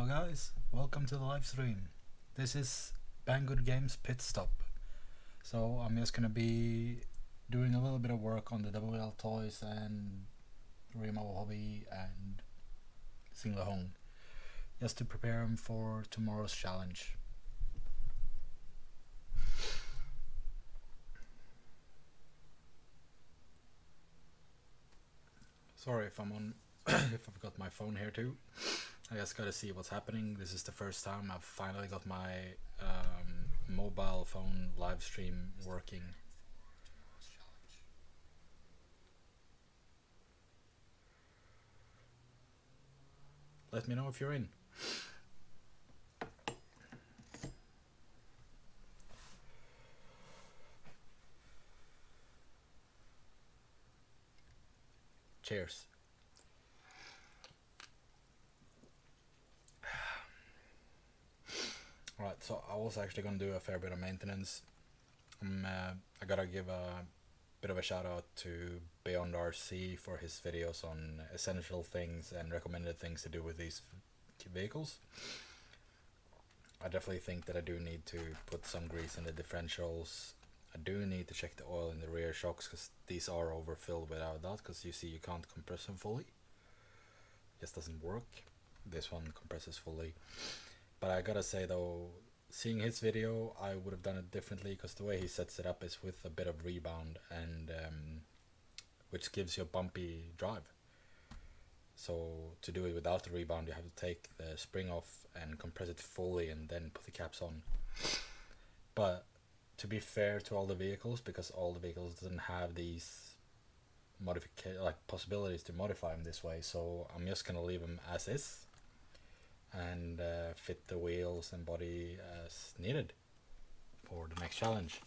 guys, welcome to the live stream. This is Banggood Games Pitstop. So I'm just gonna be doing a little bit of work on the WL toys and Remo Hobby and Single Home, just to prepare them for tomorrow's challenge. Sorry if I'm on if I've got my phone here too. I just gotta see what's happening. This is the first time I've finally got my mobile phone live stream working. Let me know if you're in. Cheers. Alright, so I was actually going to do a fair bit of maintenance. I gotta give a bit of a shout out to Beyond RC for his videos on essential things and recommended things to do with these vehicles. I definitely think that I do need to put some grease in the differentials. I do need to check the oil in the rear shocks because these are overfilled without that, because you see you can't compress them fully. Just doesn't work. This one compresses fully. But I gotta say though, seeing his video, I would have done it differently, because the way he sets it up is with a bit of rebound, and which gives you a bumpy drive. So to do it without the rebound, you have to take the spring off and compress it fully and then put the caps on. But to be fair to all the vehicles, because all the vehicles doesn't have these possibilities to modify them this way, so I'm just gonna leave them as is and fit the wheels and body as needed for the next challenge.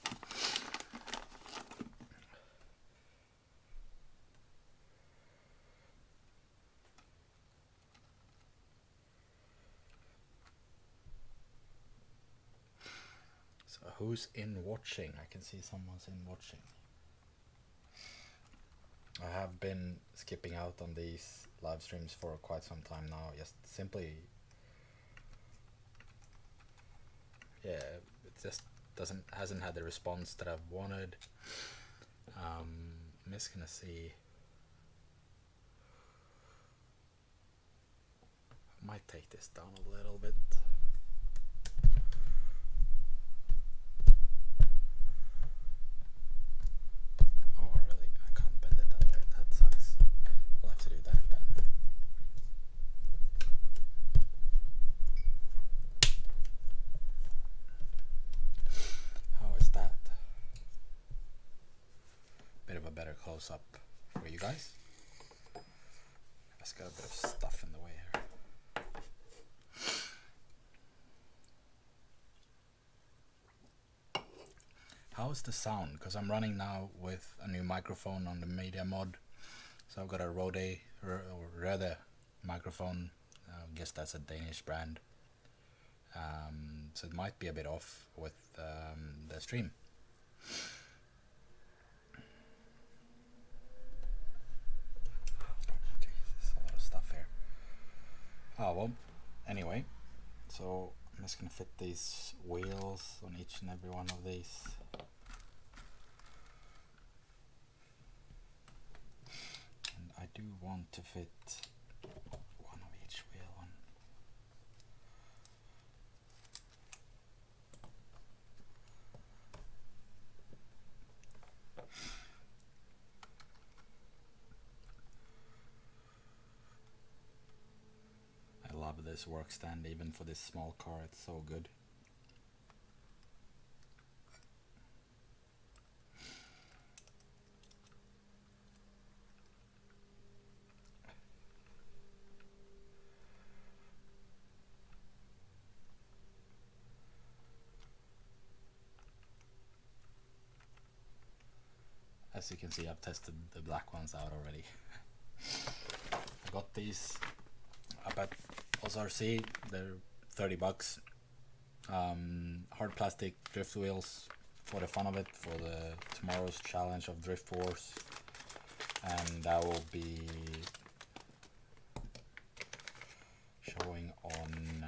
So who's in watching? I can see someone's in watching. I have been skipping out on these live streams for quite some time now, just simply it just hasn't had the response that I've wanted. I'm just gonna see. I might take this down a little bit. Oh really? I can't bend it that way. That sucks. We'll have to do that then. Bit of a better close-up for you guys. Just got a bit of stuff in the way here. How's the sound? Because I'm running now with a new microphone on the media mod. So I've got a Rode microphone. I guess that's a Danish brand. So it might be a bit off with the stream. Oh well, anyway, so I'm just gonna fit these wheels on each and every one of these. And I do want to fit one of each wheel on. I love this work stand, even for this small car, it's so good. As you can see, I've tested the black ones out already. I got these up at RC, they're 30 bucks. Hard plastic drift wheels for the fun of it, for the tomorrow's challenge of Drift Wars, and that will be showing on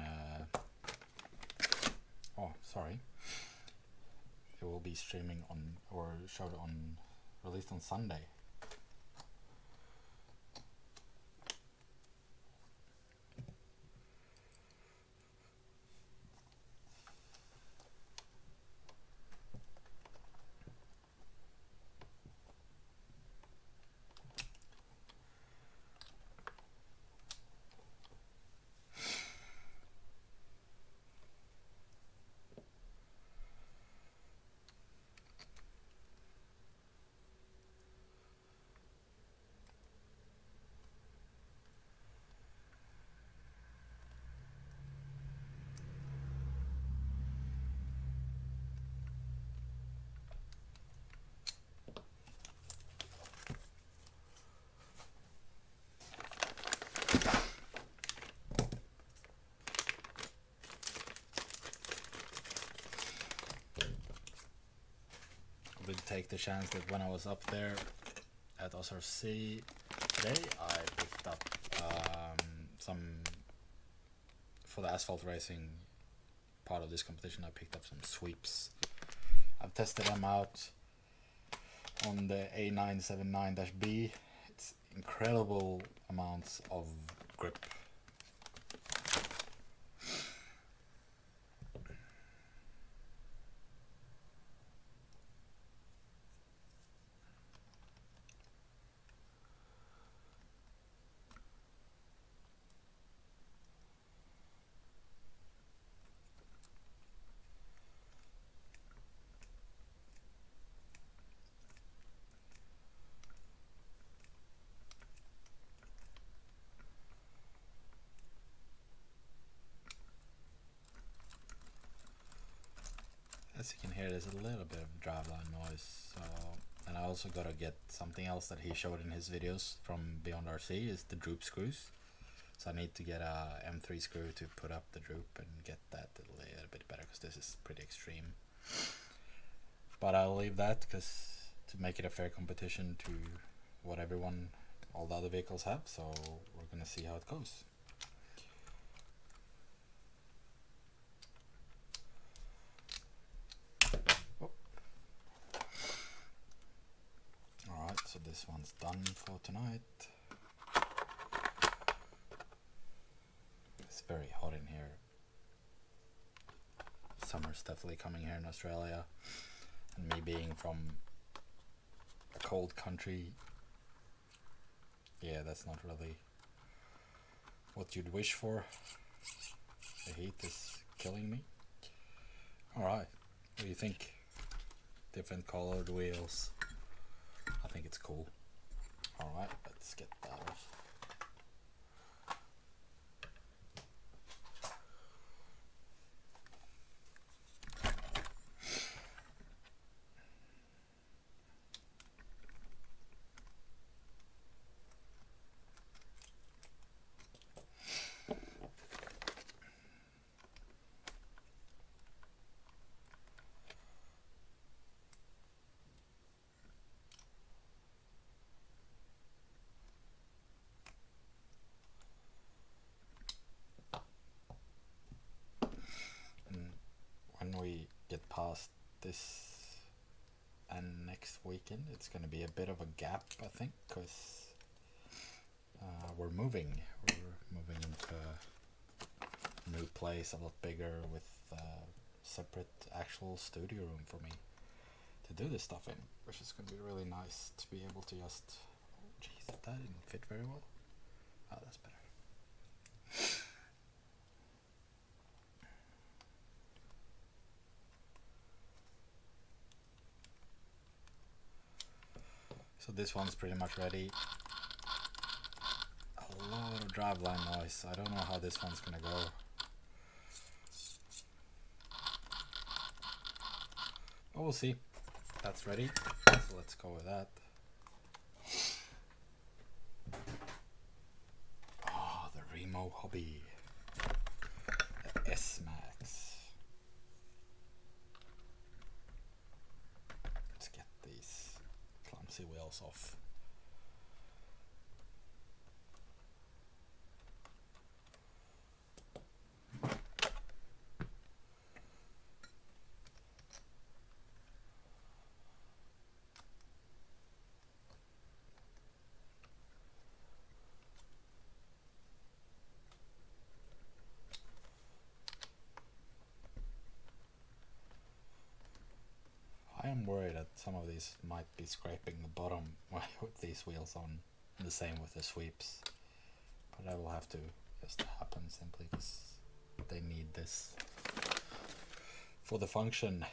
be streaming on, or showed on, released on Sunday. I did take the chance that when I was up there at SRC today, I picked up some, for the asphalt racing part of this competition, I picked up some sweeps. I've tested them out on the A979-B. It's incredible amounts of grip. As you can hear, there's a little bit of driveline noise. So, and I also gotta get something else that he showed in his videos from Beyond RC is the droop screws. So I need to get a M3 screw to put up the droop and get that a little bit better, because this is pretty extreme. But I'll leave that, because to make it a fair competition to what all the other vehicles have. So we're gonna see how it goes. Alright, so this one's done for tonight. It's very hot in here. Summer's definitely coming here in Australia. And me being from a cold country, yeah, that's not really what you'd wish for. The heat is killing me. Alright, what do you think? Different colored wheels. I think it's cool. Alright, let's get that off. When we get past this and next weekend, it's going to be a bit of a gap, I think, because we're moving into a new place, a lot bigger, with separate actual studio room for me to do this stuff in, which is going to be really nice to be able to just, oh jeez, that didn't fit very well. Oh, that's better. So this one's pretty much ready. A lot of driveline noise. I don't know how this one's gonna go. But we'll see. That's ready. So let's go with that. Oh, the Remo Hobby. The S-Max. Let's get these clumsy wheels off. these might be scraping the bottom with these wheels on. The same with the sweeps, but I will have to just happen simply because they need this for the function.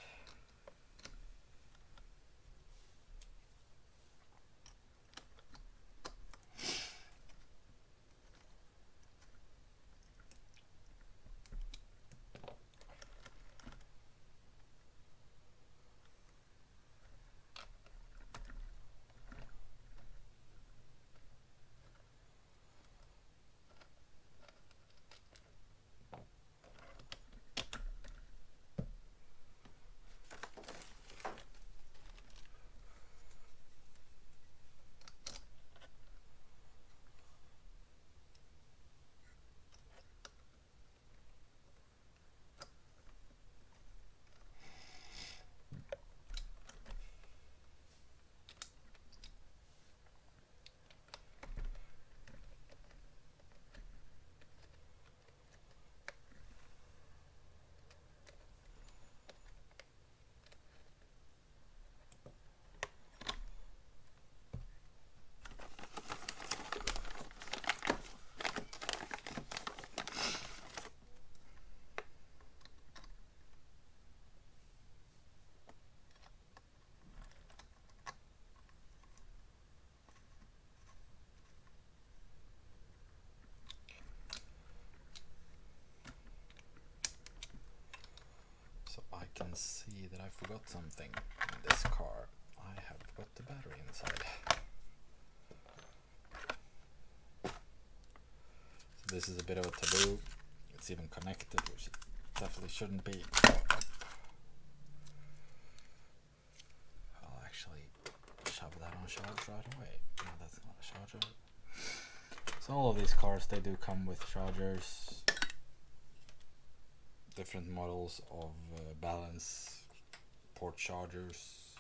I can see that I forgot something in this car. I have got the battery inside. So this is a bit of a taboo. It's even connected, which it definitely shouldn't be. I'll actually shove that on charge right away. No, that's not a charger. So all of these cars, they do come with chargers. Different models of balance port chargers.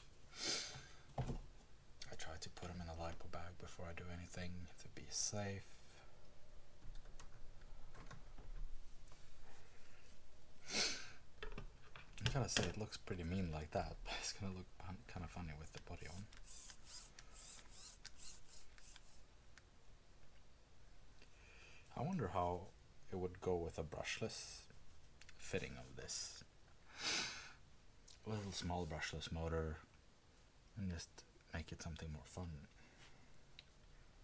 I try to put them in a lipo bag before I do anything to be safe. I gotta say, it looks pretty mean like that, but it's gonna look kind of funny with the body on. I wonder how it would go with a brushless fitting of this. A little small brushless motor and just make it something more fun.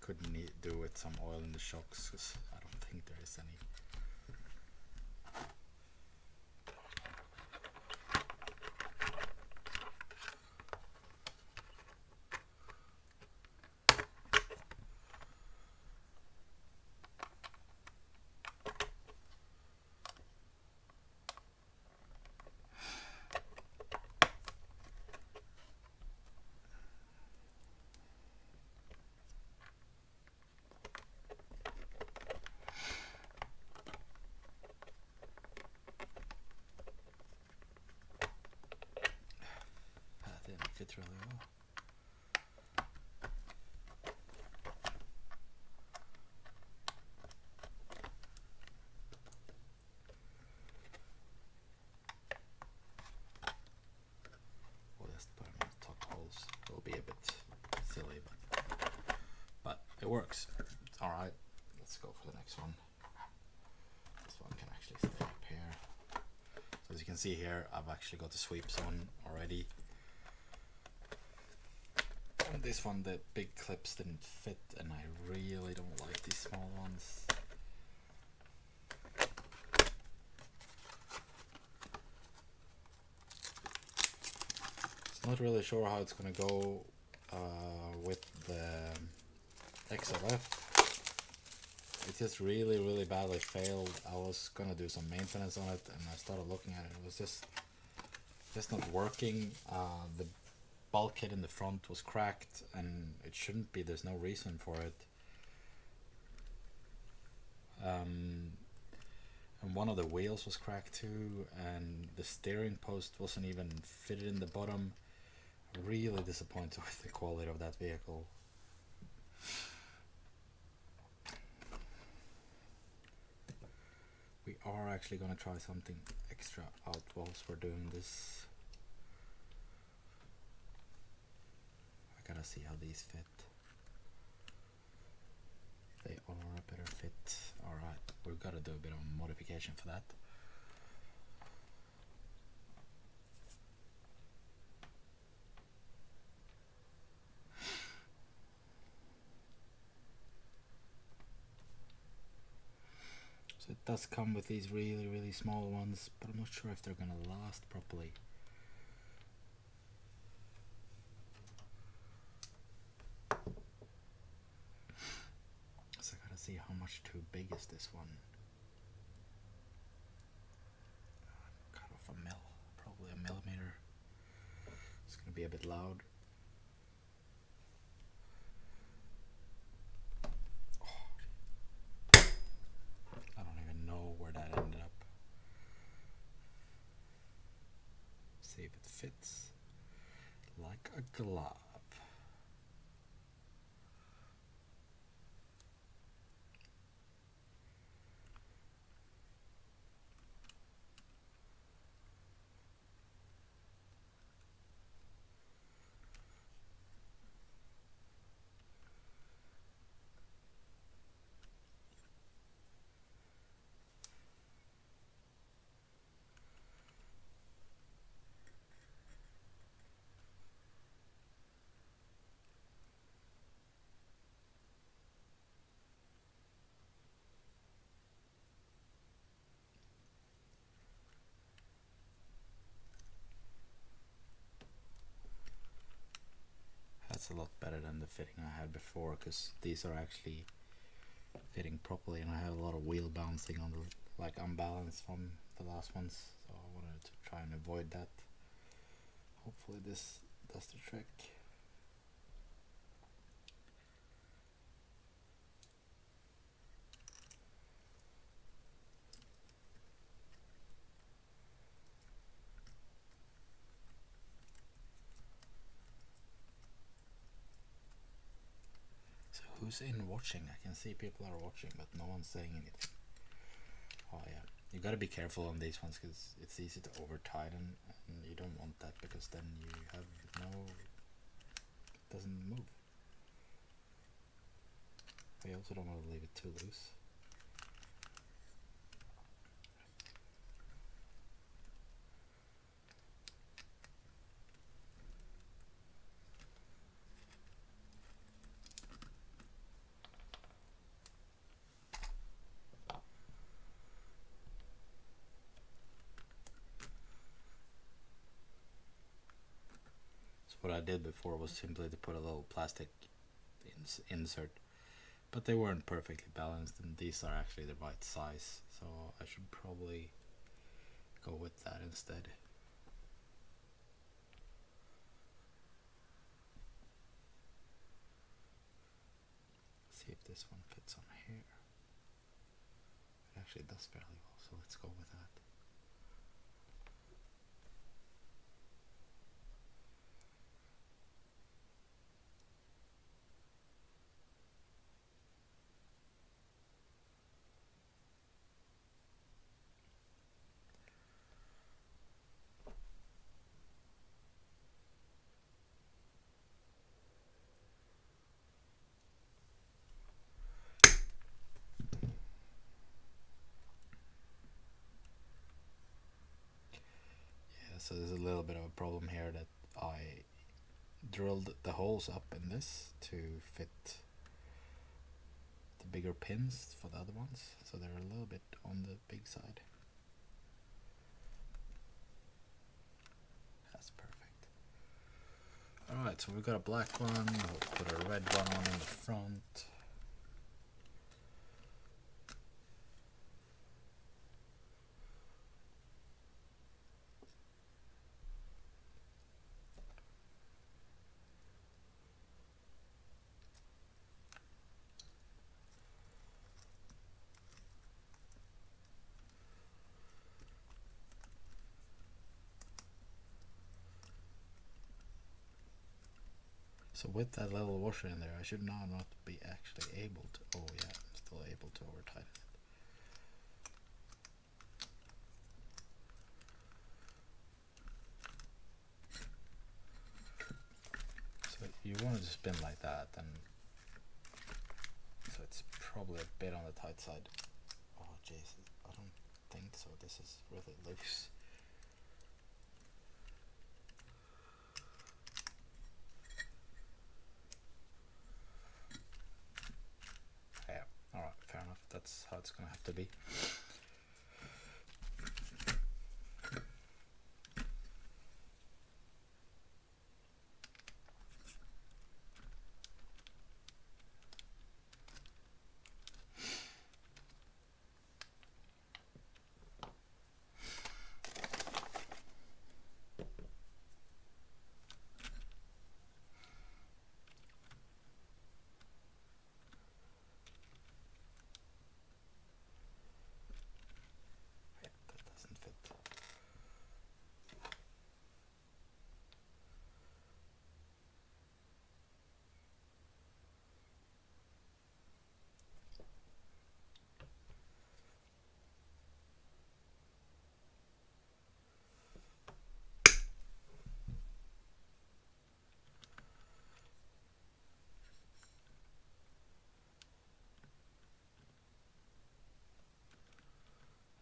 Could do with some oil in the shocks because I don't think there is any. Fits really well. We'll just put them in the top holes. It'll be a bit silly, but it works. All right, let's go for the next one. This one can actually stay up here. So as you can see here, I've actually got the sweeps on already. On this one, the big clips didn't fit, and I really don't like these small ones. Not really sure how it's gonna go with the XLF. It just really badly failed. I was gonna do some maintenance on it, and I started looking at it. It was just not working. The bulkhead in the front was cracked, and it shouldn't be. There's no reason for it. And one of the wheels was cracked too, and the steering post wasn't even fitted in the bottom. Really disappointed with the quality of that vehicle. We are actually going to try something extra out whilst we're doing this. gotta see how these fit. They are a better fit. Alright, we've got to do a bit of modification for that. So it does come with these really small ones, but I'm not sure if they're gonna last properly. So I gotta see how much too big is this one. Cut off a mil, probably a millimeter. It's gonna be a bit loud. I don't even know where that ended up. See if it fits like a glove. That's a lot better than the fitting I had before, because these are actually fitting properly, and I had a lot of wheel bouncing on the, like, unbalanced from the last ones, so I wanted to try and avoid that. Hopefully this does the trick. Who's in watching? I can see people are watching, but no one's saying anything. Oh yeah, you gotta be careful on these ones because it's easy to over tighten, and you don't want that because then you have it doesn't move. I also don't want to leave it too loose. What I did before was simply to put a little plastic insert, but they weren't perfectly balanced, and these are actually the right size, so I should probably go with that instead. See if this one fits on here. It actually does fairly well, so let's go with that. So there's a little bit of a problem here that I drilled the holes up in this to fit the bigger pins for the other ones, so they're a little bit on the big side. That's perfect. Alright, so we've got a black one, we'll put a red one on in the front. So with that little washer in there, I should now not be actually able to, oh yeah, I'm still able to over tighten it. So you you want it to spin like that, then so it's probably a bit on the tight side. Oh jeez, I don't think so. This is really loose. Yeah, alright, fair enough. That's how it's gonna have to be.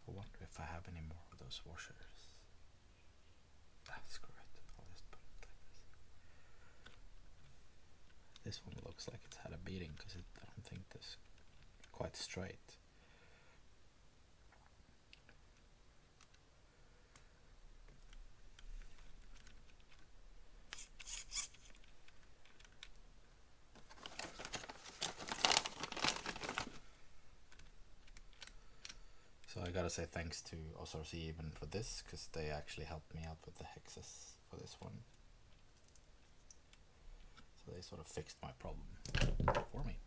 I wonder if I have any more of those washers. Ah, screw it. I'll just put it like this. This one looks like it's had a beating because I don't think this quite straight. So I gotta say thanks to OSRC even for this, because they actually helped me out with the hexes for this one. So they sort of fixed my problem for me.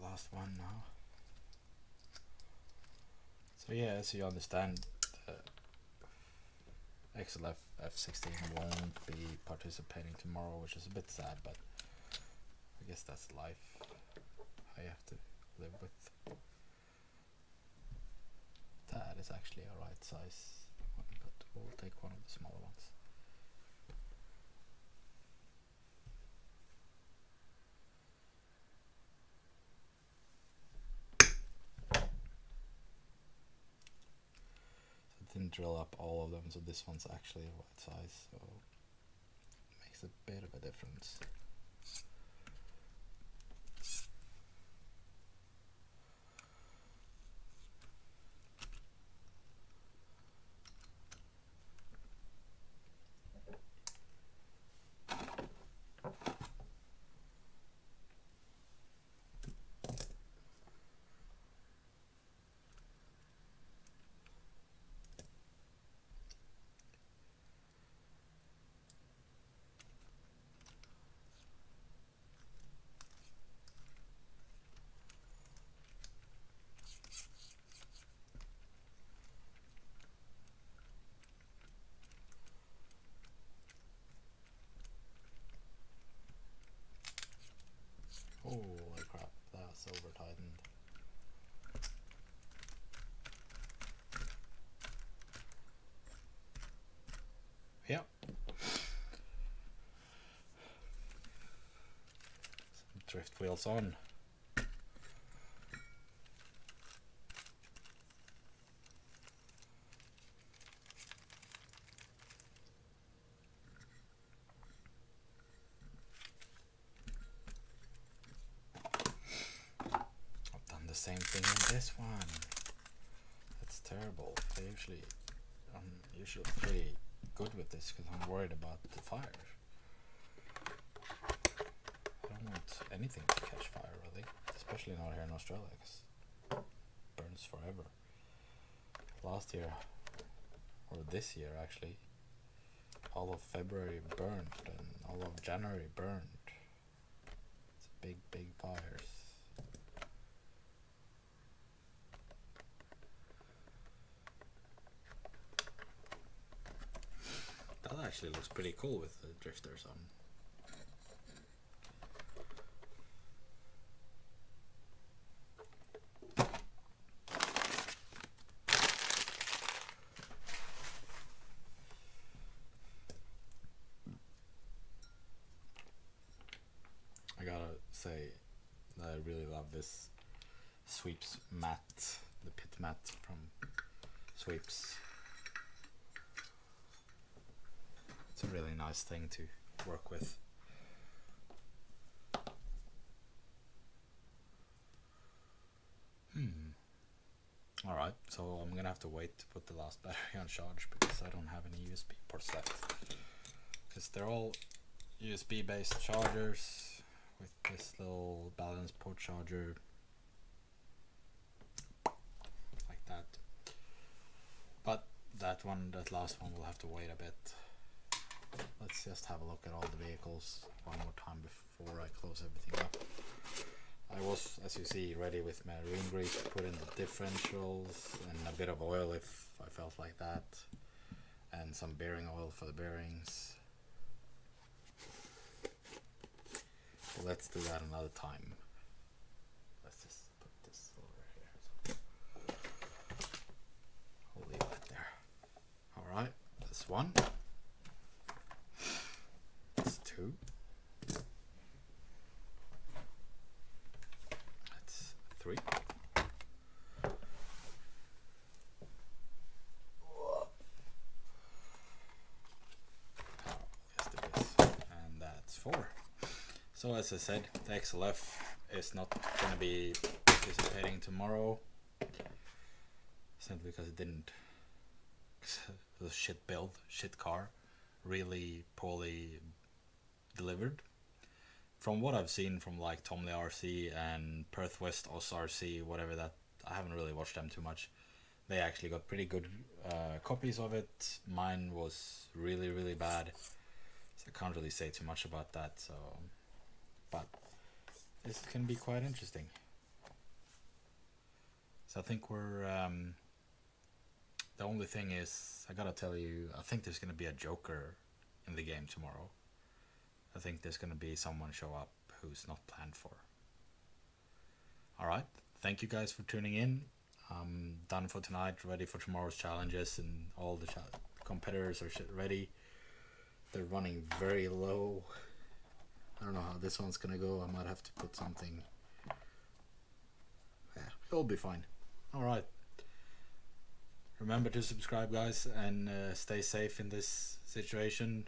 Last one now. So yeah, as you understand, XLF F16 won't be participating tomorrow, which is a bit sad, but I guess that's life I have to live with. That is actually a right size one, but we'll take one of the smaller ones. Didn't drill up all of them, so this one's actually a right size, so it makes a bit of a difference. Holy crap, that's over tightened. Yeah. Some drift wheels on. Same thing in this one. That's terrible. I'm usually pretty good with this because I'm worried about the fire. I don't want anything to catch fire really, especially not here in Australia because it burns forever. Last year, or this year actually, all of February burned and All of January burned. It's big fires. That actually looks pretty cool with the drifters on. I gotta say that I really love this sweeps mat, the pit mat from Sweeps. It's a really nice thing to work with. Alright, so I'm gonna have to wait to put the last battery on charge because I don't have any USB ports left. Because they're all USB based chargers with this little balance port charger like that. But that last one will have to wait a bit. Let's just have a look at all the vehicles one more time before I close everything up. I was, as you see, ready with marine grease to put in the differentials and a bit of oil if I felt like that, and some bearing oil for the bearings. But let's do that another time. Let's just put this over here. I'll leave that there. Alright, that's one. That's two. That's three. Let's do this. And that's four. So as I said, the XLF is not going to be participating tomorrow, simply because it didn't. It was a shit build, shit car, really poorly delivered. From what I've seen from like Tomley RC and Perth West Oz RC, whatever that, I haven't really watched them too much. They actually got pretty good copies of it. Mine was really bad, so I can't really say too much about that. So, but this can be quite interesting. So I think we're the only thing is, I gotta tell you, I think there's gonna be a Joker in the game tomorrow. I think there's gonna be someone show up who's not planned for. Alright, thank you guys for tuning in. I'm done for tonight, ready for tomorrow's challenges, and all the competitors are ready. They're running very low. I don't know how this one's gonna go. I might have to put something. Yeah, it'll be fine. Alright. Remember to subscribe, guys, and stay safe in this situation.